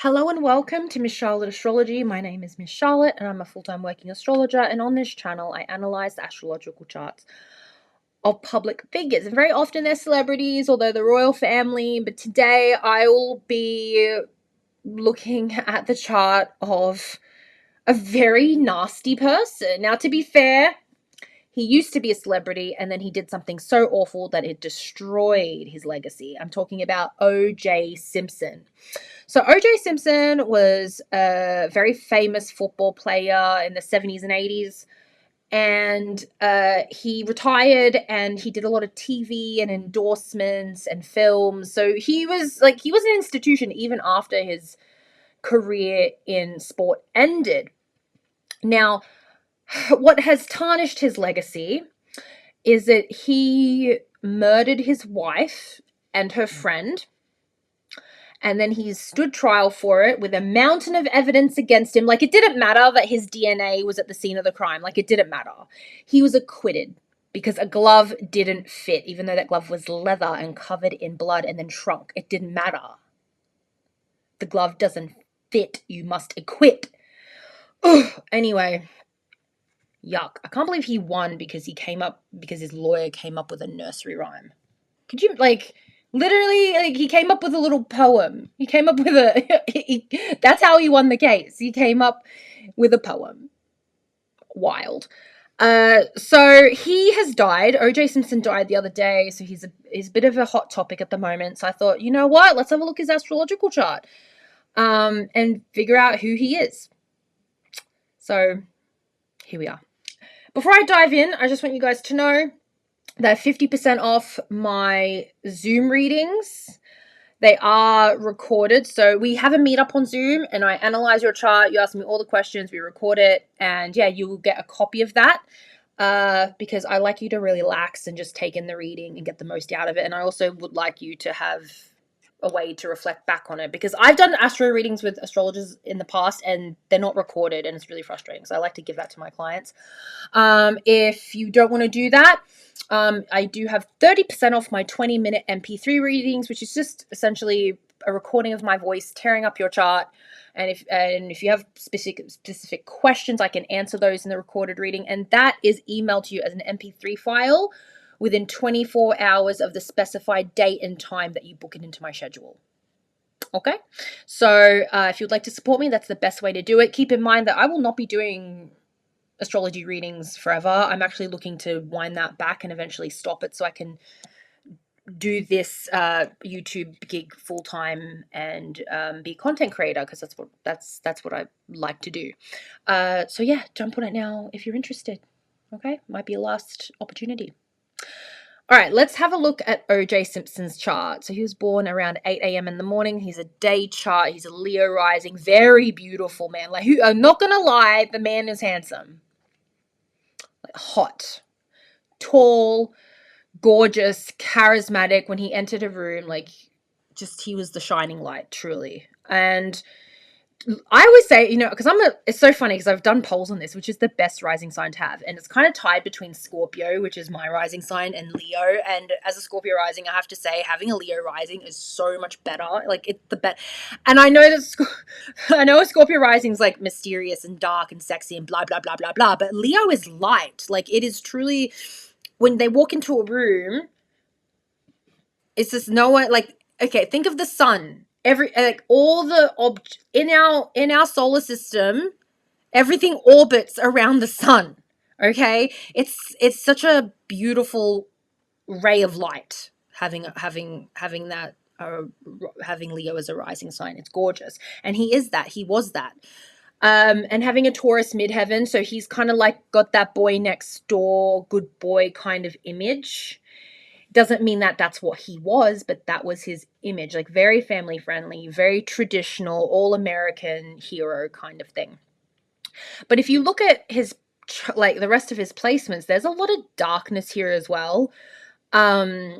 Hello and welcome to Miss Charlotte Astrology. My name is Miss Charlotte and I'm a full-time working astrologer, and on this channel I analyze the astrological charts of public figures, and very often they're celebrities or they're the royal family, but today I will be looking at the chart of a very nasty person. Now, to be fair, he used to be a celebrity and then he did something so awful that it destroyed his legacy. I'm talking about OJ Simpson. So OJ Simpson was a very famous football player in the 70s and 80s. And he retired and he did a lot of TV and endorsements and films. So he was an institution even after his career in sport ended. Now, what has tarnished his legacy is that he murdered his wife and her friend, and then he stood trial for it with a mountain of evidence against him. Like, it didn't matter that his DNA was at the scene of the crime. Like, it didn't matter. He was acquitted because a glove didn't fit, even though that glove was leather and covered in blood and then shrunk. It didn't matter. The glove doesn't fit. You must acquit. Ugh. Anyway, yuck. I can't believe he won because his lawyer came up with a nursery rhyme. Could you, literally, he came up with a little poem. He came up with that's how he won the case. He came up with a poem. Wild. So he has died. OJ Simpson died the other day, so he's a bit of a hot topic at the moment. So I thought, you know what? Let's have a look at his astrological chart, and figure out who he is. So here we are. Before I dive in, I just want you guys to know that 50% off my Zoom readings. They are recorded. So we have a meetup on Zoom and I analyze your chart. You ask me all the questions, we record it, and yeah, you will get a copy of that because I like you to relax and just take in the reading and get the most out of it. And I also would like you to have a way to reflect back on it, because I've done astro readings with astrologers in the past and they're not recorded and it's really frustrating. So I like to give that to my clients. If you don't want to do that, I do have 30% off my 20-minute MP3 readings, which is just essentially a recording of my voice tearing up your chart. And if you have specific questions, I can answer those in the recorded reading. And that is emailed to you as an MP3 file within 24 hours of the specified date and time that you book it into my schedule. Okay, so if you'd like to support me, that's the best way to do it. Keep in mind that I will not be doing astrology readings forever. I'm actually looking to wind that back and eventually stop it so I can do this YouTube gig full time and be a content creator, because that's what I like to do. So yeah, jump on it now if you're interested. Okay, might be a last opportunity. All right, let's have a look at OJ Simpson's chart. So he was born around 8 a.m. in the morning. He's a day chart. He's a Leo rising. Very beautiful man. I'm not going to lie, the man is handsome. Hot, tall, gorgeous, charismatic. When he entered a room, he was the shining light, truly. And I always say, because it's so funny because I've done polls on this, which is the best rising sign to have. And it's kind of tied between Scorpio, which is my rising sign, and Leo. And as a Scorpio rising, I have to say having a Leo rising is so much better. It's the best. And I know I know a Scorpio rising is mysterious and dark and sexy and blah, blah, blah, blah, blah. But Leo is light. It is truly, when they walk into a room, it's just no one, okay, think of the sun. In our solar system, everything orbits around the sun. Okay, it's such a beautiful ray of light having that having Leo as a rising sign. It's gorgeous, and he was that. And having a Taurus midheaven, so he's kind of got that boy next door, good boy kind of image. Doesn't mean that that's what he was, but that was his image, very family friendly, very traditional, all American hero kind of thing. But if you look at his the rest of his placements, there's a lot of darkness here as well. I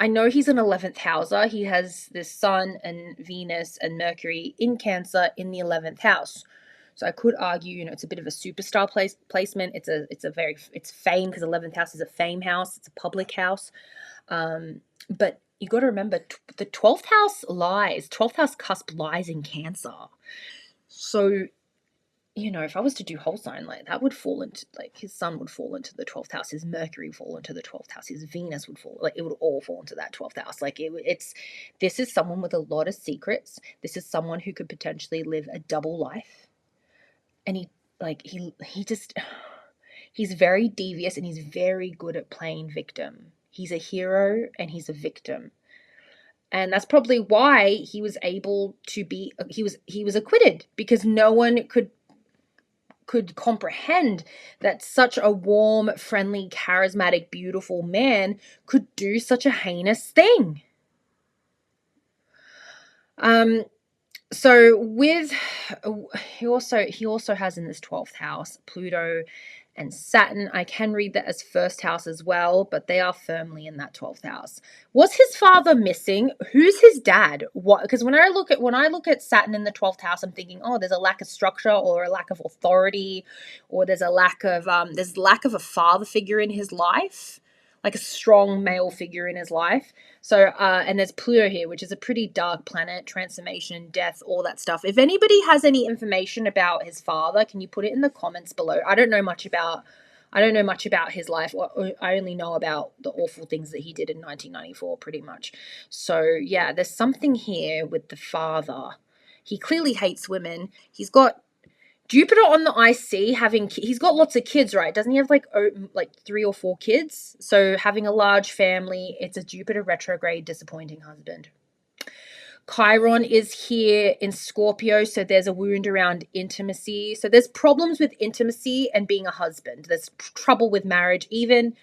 know he's an 11th houser. He has this Sun and Venus and Mercury in Cancer in the 11th house. So I could argue, it's a bit of a superstar placement. It's fame, because 11th house is a fame house. It's a public house. But you got to remember the 12th house lies. 12th house cusp lies in Cancer. So, you know, if I was to do whole sign, like that would fall into, like his sun would fall into the 12th house, his Mercury would fall into the 12th house, his Venus would fall, like it would all fall into that 12th house. Like this is someone with a lot of secrets. This is someone who could potentially live a double life. And he just, he's very devious and he's very good at playing victim. He's a hero and he's a victim. And that's probably why he was able to be, he was acquitted, because no one could comprehend that such a warm, friendly, charismatic, beautiful man could do such a heinous thing. So with he also has in this 12th house Pluto and Saturn. I can read that as first house as well, but they are firmly in that 12th house. Was his father missing? Who's his dad? What? Because when I look at Saturn in the 12th house, I'm thinking, oh, there's a lack of structure or a lack of authority, or there's lack of a father figure in his life, like a strong male figure in his life. So, and there's Pluto here, which is a pretty dark planet, transformation, death, all that stuff. If anybody has any information about his father, can you put it in the comments below? I don't know much about his life. I only know about the awful things that he did in 1994, pretty much. So, yeah, there's something here with the father. He clearly hates women. He's got Jupiter on the IC, he's got lots of kids, right? Doesn't he have like 3 or 4 kids? So having a large family, it's a Jupiter retrograde, disappointing husband. Chiron is here in Scorpio, so there's a wound around intimacy. So there's problems with intimacy and being a husband. There's trouble with marriage. Even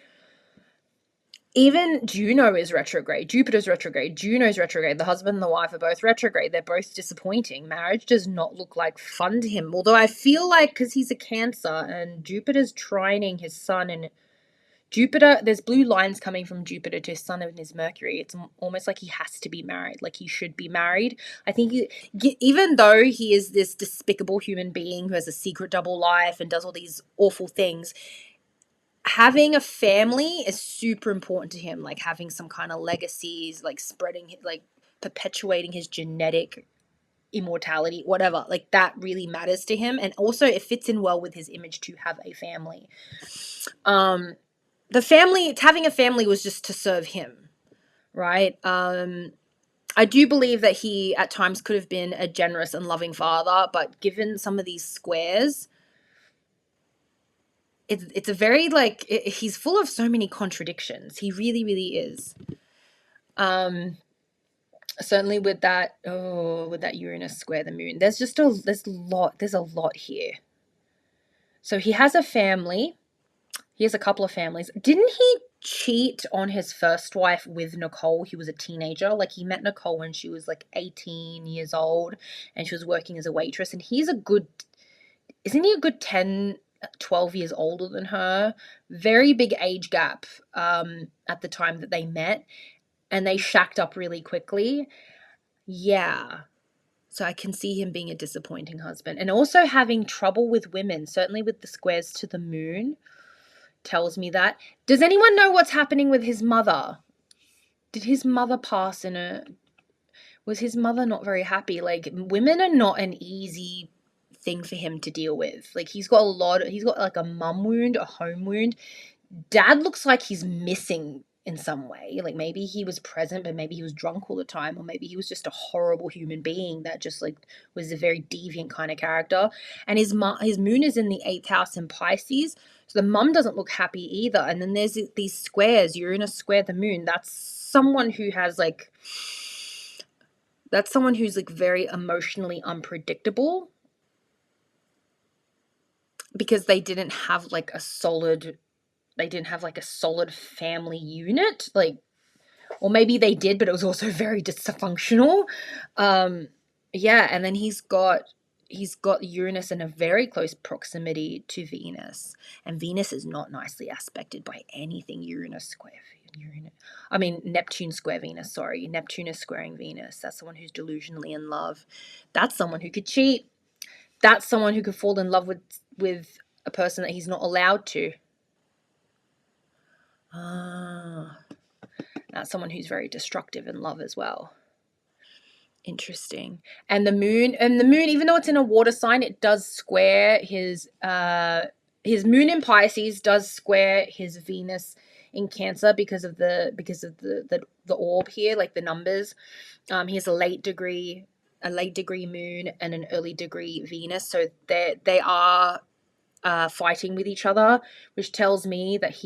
Juno is retrograde. Jupiter's retrograde. Juno's retrograde. The husband and the wife are both retrograde. They're both disappointing. Marriage does not look like fun to him. Although I feel like, because he's a Cancer and Jupiter's trining his sun, and Jupiter, there's blue lines coming from Jupiter to his sun and his Mercury. It's almost like he has to be married. Like he should be married. I think even though he is this despicable human being who has a secret double life and does all these awful things, having a family is super important to him, like having some kind of legacies, like spreading, like perpetuating his genetic immortality, whatever, like that really matters to him. And also it fits in well with his image to have a family. Having a family was just to serve him, right? I do believe that he at times could have been a generous and loving father, but given some of these squares, it's a very he's full of so many contradictions. He really, really is. Certainly with that Uranus square the moon, there's a lot here. So he has a family. He has a couple of families. Didn't he cheat on his first wife with Nicole? He was a teenager. Like he met Nicole when she was like 18 years old and she was working as a waitress, and isn't he a good 10 12 years older than her? Very big age gap at the time that they met, and they shacked up really quickly. Yeah. So I can see him being a disappointing husband, and also having trouble with women, certainly with the squares to the moon tells me that. Does anyone know what's happening with his mother? Did his mother pass was his mother not very happy? Like, women are not an easy thing for him to deal with. Like he's got like a mum wound, a home wound. Dad looks like he's missing in some way. Like maybe he was present, but maybe he was drunk all the time, or maybe he was just a horrible human being that just like was a very deviant kind of character. And his moon is in the 8th house in Pisces, so the mum doesn't look happy either. And then there's these squares. Uranus square the moon. That's someone who's like very emotionally unpredictable, because they didn't have like a solid family unit, like, or maybe they did, but it was also very dysfunctional. Yeah, and then he's got Uranus in a very close proximity to Venus, and Venus is not nicely aspected by anything. Neptune square Venus, sorry. Neptune is squaring Venus. That's someone who's delusionally in love. That's someone who could cheat. That's someone who could fall in love with a person that he's not allowed to. That's someone who's very destructive in love as well. Interesting. And the moon, even though it's in a water sign, it does square his moon in Pisces does square his Venus in Cancer because of the orb here, like the numbers. He has a late degree moon and an early degree Venus, so they are fighting with each other, which tells me that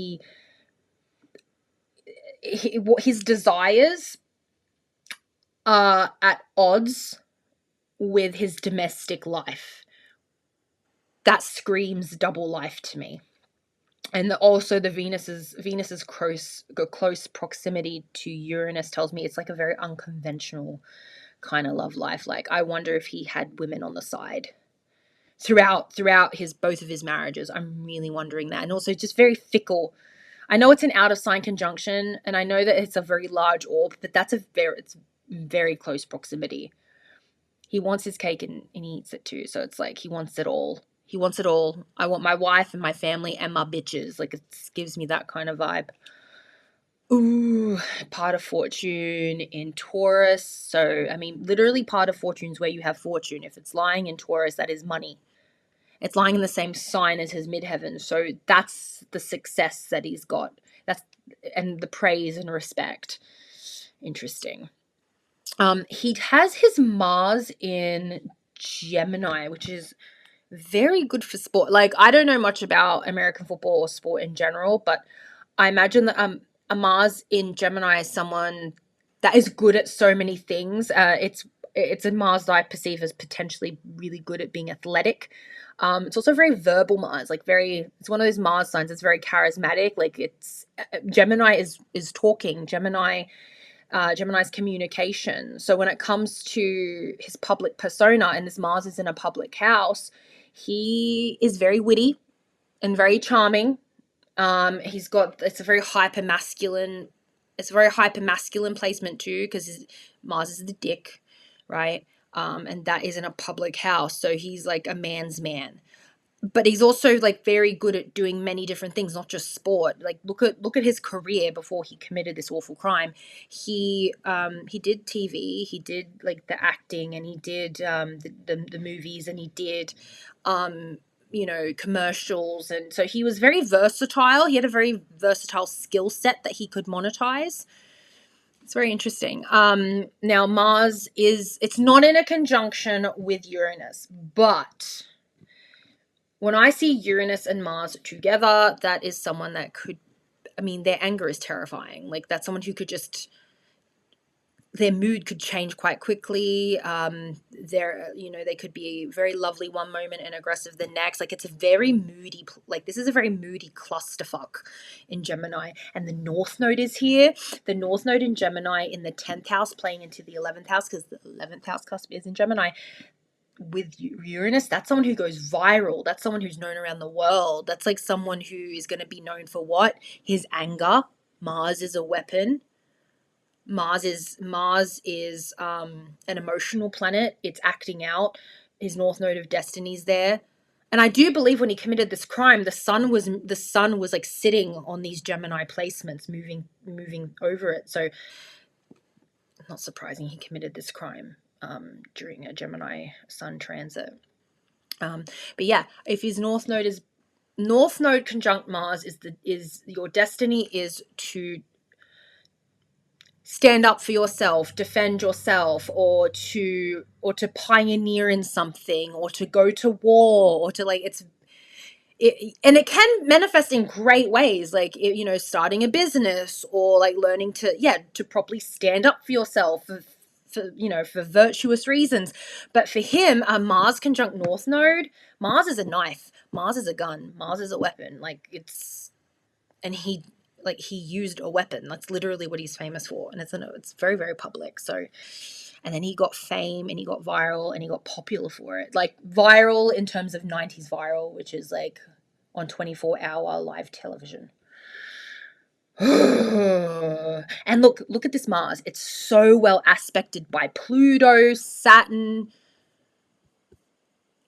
his desires are at odds with his domestic life. That screams double life to me. And also the Venus's close proximity to Uranus tells me it's like a very unconventional kind of love life. Like, I wonder if he had women on the side throughout both of his marriages. I'm really wondering that. And also just very fickle. I know it's an out of sign conjunction, and I know that it's a very large orb, but it's very close proximity. He wants his cake and he eats it too. So it's like he wants it all. He wants it all. I want my wife and my family and my bitches. Like, it gives me that kind of vibe. Ooh, part of fortune in Taurus. So, I mean, literally part of fortune is where you have fortune. If it's lying in Taurus, that is money. It's lying in the same sign as his midheaven. So that's the success that he's got. And the praise and respect. Interesting. He has his Mars in Gemini, which is very good for sport. Like, I don't know much about American football or sport in general, but I imagine that a Mars in Gemini is someone that is good at so many things. It's a Mars that I perceive as potentially really good at being athletic. It's also very verbal Mars, it's one of those Mars signs. It's very charismatic. Like, Gemini is talking. Gemini's communication. So when it comes to his public persona, and this Mars is in a public house, he is very witty and very charming. It's a very hyper masculine placement too, because Mars is the dick, right? And that is in a public house, so he's like a man's man. But he's also like very good at doing many different things, not just sport. Like, look at his career before he committed this awful crime. He did TV, he did like the acting, and he did the movies, and he did commercials, and so he was very versatile. He had a very versatile skill set that he could monetize. It's very interesting. Now Mars it's not in a conjunction with Uranus, but when I see Uranus and Mars together, that is someone that their anger is terrifying. Like, that's someone who their mood could change quite quickly. They could be very lovely one moment and aggressive the next. Like, it's a very moody, this is a very moody clusterfuck in Gemini. And the North Node is here. The North Node in Gemini in the 10th house playing into the 11th house, because the 11th house cusp is in Gemini. With Uranus, that's someone who goes viral. That's someone who's known around the world. That's like someone who is going to be known for what? His anger. Mars is a weapon. Mars is an emotional planet. It's acting out. His North Node of Destiny's there. And I do believe when he committed this crime, the sun was like sitting on these Gemini placements, moving over it. So, not surprising he committed this crime during a Gemini sun transit. But yeah, if his North Node conjunct Mars is your destiny is to stand up for yourself, defend yourself, or to pioneer in something, or to go to war, or to and it can manifest in great ways, like, starting a business, or like learning to properly stand up for yourself for virtuous reasons. But for him, a Mars conjunct North Node, Mars is a knife, Mars is a gun, Mars is a weapon. He used a weapon. That's literally what he's famous for, and it's very, very public. So, and then he got fame, and he got viral, and he got popular for it. Like, viral in terms of 90s viral, which is like on 24-hour live television. And look at this Mars. It's so well aspected by Pluto, Saturn,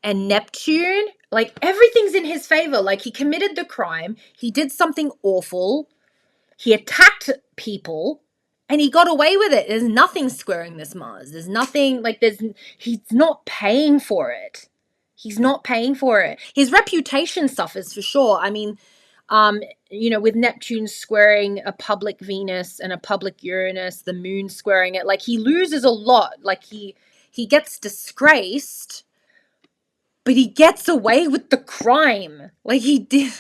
and Neptune. Like, everything's in his favor. Like, he committed the crime. He did something awful. He attacked people, And he got away with it. There's nothing squaring this Mars. There's nothing, like, he's not paying for it. He's not paying for it. His reputation suffers for sure. I mean, with Neptune squaring a public Venus and a public Uranus, the moon squaring it, like, he loses a lot. Like, he gets disgraced, but he gets away with the crime. Like, he did.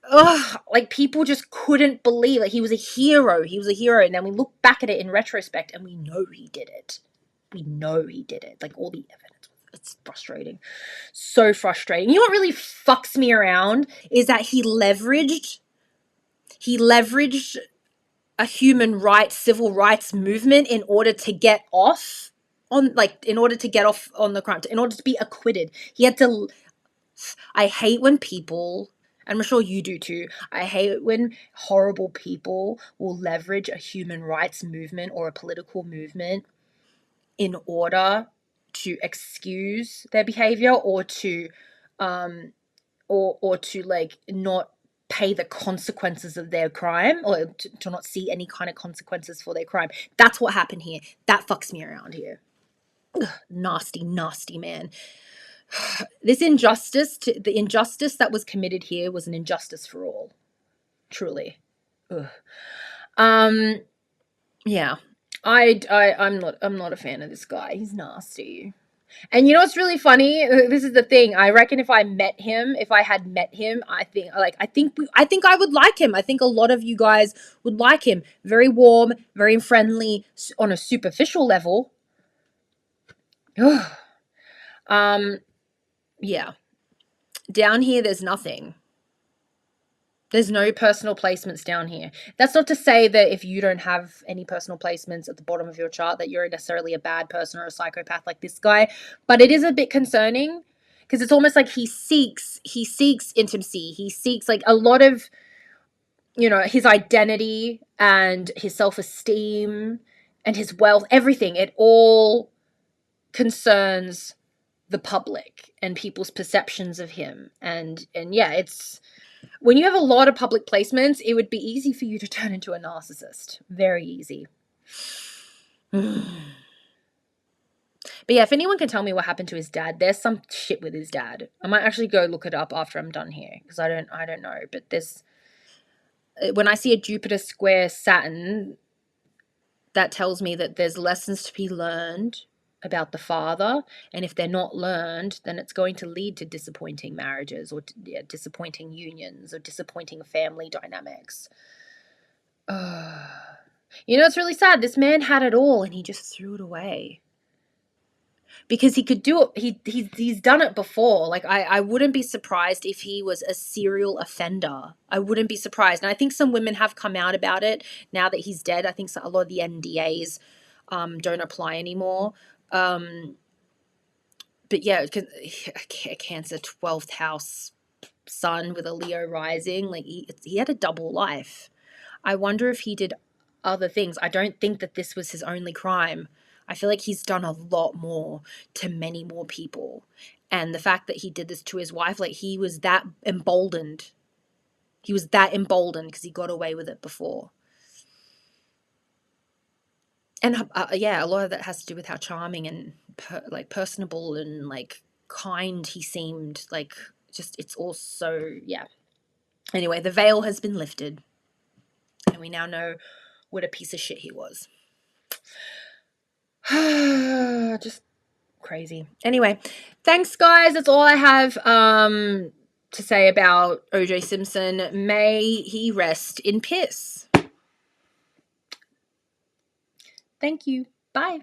Ugh, like, people just couldn't believe, like, he was a hero. And then we look back at it in retrospect and we know he did it. Like, all the evidence. It's frustrating. So frustrating. You know what really fucks me around is that he leveraged a human rights, civil rights movement in order to get off on the crime, in order to be acquitted. He had to. I hate when people, and I'm sure you do too, I hate when horrible people will leverage a human rights movement or a political movement in order to excuse their behavior or to like not pay the consequences of their crime, or to not see any kind of consequences for their crime. That's what happened here. That fucks me around here. Ugh, nasty man. The injustice that was committed here was an injustice for all. Truly. Ugh. Yeah. I'm not a fan of this guy. He's nasty. And you know what's really funny? This is the thing. I reckon if I had met him, I think I would like him. I think a lot of you guys would like him. Very warm, very friendly on a superficial level. Yeah. Down here, there's nothing. There's no personal placements down here. That's not to say that if you don't have any personal placements at the bottom of your chart that you're necessarily a bad person or a psychopath like this guy, but it is a bit concerning because it's almost like he seeks intimacy. He seeks, like, a lot of, his identity and his self-esteem and his wealth, everything. It all concerns the public and people's perceptions of him. And yeah, it's, when you have a lot of public placements, it would be easy for you to turn into a narcissist. Very easy. But yeah, if anyone can tell me what happened to his dad, there's some shit with his dad. I might actually go look it up after I'm done here, because I don't know. But when I see a Jupiter square Saturn, that tells me that there's lessons to be learned about the father, and if they're not learned, then it's going to lead to disappointing marriages or disappointing unions or disappointing family dynamics. It's really sad. This man had it all and he just threw it away because he could do it. He's done it before. Like, I wouldn't be surprised if he was a serial offender. I wouldn't be surprised. And I think some women have come out about it now that he's dead. I think a lot of the NDAs don't apply anymore. But yeah, a Cancer 12th house sun with a Leo rising, like, he had a double life. I wonder if he did other things. I don't think that this was his only crime. I feel like he's done a lot more to many more people. And the fact that he did this to his wife, like, he was that emboldened. He was that emboldened because he got away with it before. And yeah, a lot of that has to do with how charming and personable and, like, kind he seemed. Like, just, it's all so, yeah. Anyway, the veil has been lifted, and we now know what a piece of shit he was. Just crazy. Anyway, thanks, guys. That's all I have to say about OJ Simpson. May he rest in piss. Thank you. Bye.